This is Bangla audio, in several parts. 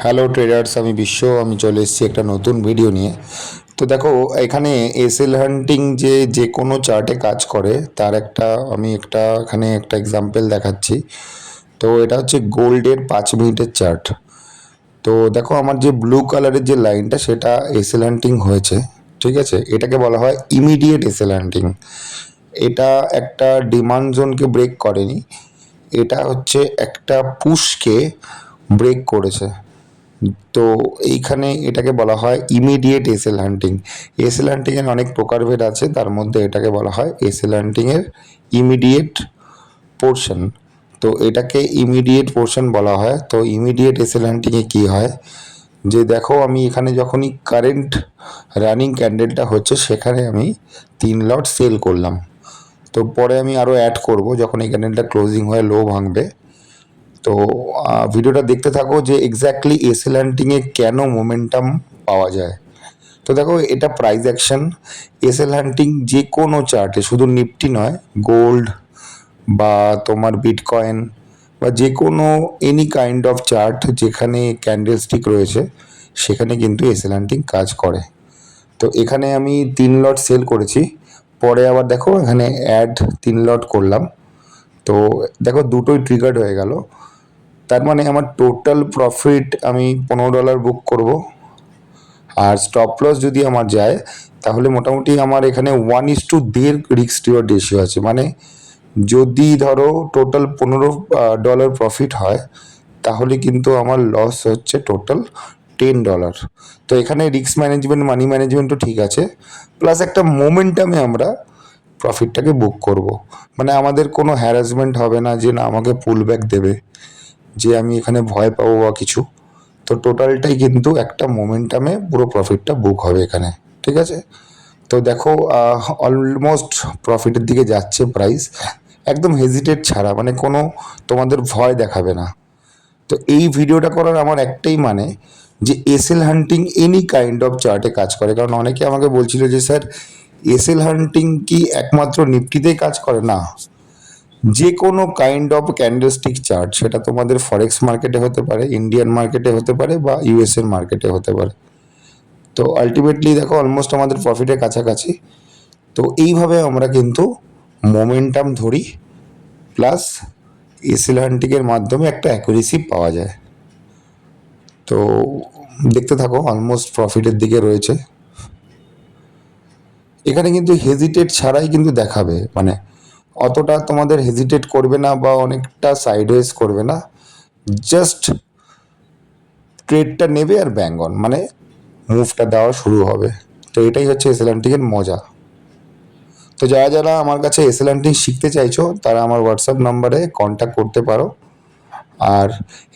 হ্যালো ট্রেডার্স, আমি বিশ্ব। আমি চলে এসেছি একটা নতুন ভিডিও নিয়ে। তো দেখো, এখানে এসএল হান্টিং যে কোনো চার্টে কাজ করে তার এখানে একটা এক্সাম্পল দেখাচ্ছি। তো এটা হচ্ছে গোল্ডের 5 মিনিটের চার্ট। তো দেখো, আমার যে ব্লু কালারের যে লাইনটা সেটা এসএল হান্টিং হয়েছে। ঠিক আছে, এটাকে বলা হয় ইমিডিয়েট এসএল হান্টিং। এটা একটা ডিমান্ড জোনকে ব্রেক করেনি, এটা হচ্ছে একটা পুশকে ব্রেক করেছে। তো এইখানে এটাকে বলা হয় ইমিডিয়েট এসএল হান্টিং। এসএল হান্টিংয়ের অনেক প্রকারভেদ আছে, তার মধ্যে এটাকে বলা হয় এসএল হান্টিংয়ের ইমিডিয়েট পোর্শন। তো এটাকে ইমিডিয়েট পোর্শন বলা হয়। তো ইমিডিয়েট এসএল হান্টিংয়ে কী হয়, যে দেখো আমি এখানে যখনই কারেন্ট রানিং ক্যান্ডেলটা হচ্ছে সেখানে আমি 3 লট সেল করলাম। তো পরে আমি আরও অ্যাড করব যখন এই ক্যান্ডেলটা ক্লোজিং হয়ে লো ভাঙবে। তো ভিডিওটা দেখতে থাকো যে এক্স্যাক্টলি এসএল হান্টিংয়ে কেন মোমেন্টাম পাওয়া যায়। তো দেখো, এটা প্রাইস অ্যাকশন। এসএল হান্টিং যে কোনো চার্টে, শুধু নিফটি নয়, গোল্ড বা তোমার বিটকয়েন বা যে কোনো এনি কাইন্ড অফ চার্ট যেখানে ক্যান্ডেল স্টিক রয়েছে সেখানে কিন্তু এসএল হান্টিং কাজ করে। তো এখানে আমি 3 লট সেল করেছি, পরে আবার দেখো এখানে অ্যাড 3 লট করলাম। তো দেখো, দুটোই ট্রিগার্ড হয়ে গেল। তার মানে আমার টোটাল প্রফিট আমি $15 বুক করব। আর স্টপ লস যদি আমার যায় তাহলে মোটামুটি আমার এখানে 1:1.5 রিস্ক রিওয়ার্ড রেশিও আছে। মানে যদি ধরো টোটাল $15 প্রফিট হয় তাহলে কিন্তু আমার লস হচ্ছে টোটাল $10। তো এখানে রিস্ক ম্যানেজমেন্ট, মানি ম্যানেজমেন্টও ঠিক আছে, প্লাস একটা মোমেন্টামে আমরা প্রফিটটাকে বুক করব। মানে আমাদের কোনো হ্যারাসমেন্ট হবে না যে না আমাকে পুল ব্যাক দেবে, যে আমি এখানে ভয় পাবো বা কিছু। তো টোটালটাই কিন্তু একটা মোমেন্টামে পুরো প্রফিটটা বুক হবে এখানে। ঠিক আছে, তো দেখো অলমোস্ট প্রফিটের দিকে যাচ্ছে প্রাইস, একদম হেজিটেট ছাড়া, মানে কোনো তোমাদের ভয় দেখাবে না। তো এই ভিডিওটা করার আমার একটাই মানে, যে SL hunting any kind of চার্টে কাজ করে। কারণ অনেকে আমাকে বলছিল যে স্যার, এসএল হান্টিং কি একমাত্র নিফটিতেই কাজ করে? না, যে কোনো কাইন্ড অফ ক্যান্ডেলস্টিক চার্ট, সেটা তোমাদের ফরেক্স মার্কেটে হতে পারে, ইন্ডিয়ান মার্কেটে হতে পারে বা ইউএসএর মার্কেটে হতে পারে। তো আলটিমেটলি দেখো, অলমোস্ট আমাদের প্রফিটের কাছাকাছি। তো এইভাবে আমরা কিন্তু মোমেন্টাম ধরি, প্লাস এসএল হান্টিংয়ের মাধ্যমে একটা অ্যাকুরেসি পাওয়া যায়। তো দেখতে থাকো, অলমোস্ট প্রফিটের দিকে রয়েছে। এখানে কিন্তু হেজিটেট ছাড়াই কিন্তু দেখাবে, মানে অতটা তোমাদের হেজিটেট করবে না বা অনেকটা সাইডওয়েজ করবে না, জাস্ট ট্রেডটা নেবে আর ব্যাং অন, মানে মুভটা দেওয়া শুরু হবে। তো এটাই হচ্ছে এসএল হান্টিংয়ের মজা। তো যারা যারা আমার কাছে এসএল হান্টিং শিখতে চাইছো তারা আমার হোয়াটসঅ্যাপ নাম্বারে কন্ট্যাক্ট করতে পারো। আর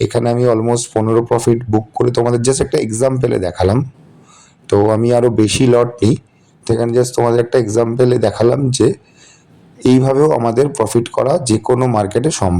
এখানে আমি অলমোস্ট 15 প্রফিট বুক করে তোমাদের জাস্ট একটা এক্সাম্পলে দেখালাম। তো আমি আরও বেশি লট নিই, তো এখানে জাস্ট তোমাদের একটা এক্সাম্পলে দেখালাম যে এইভাবেও আমাদের প্রফিট করা যে কোনো মার্কেটে সম্ভব।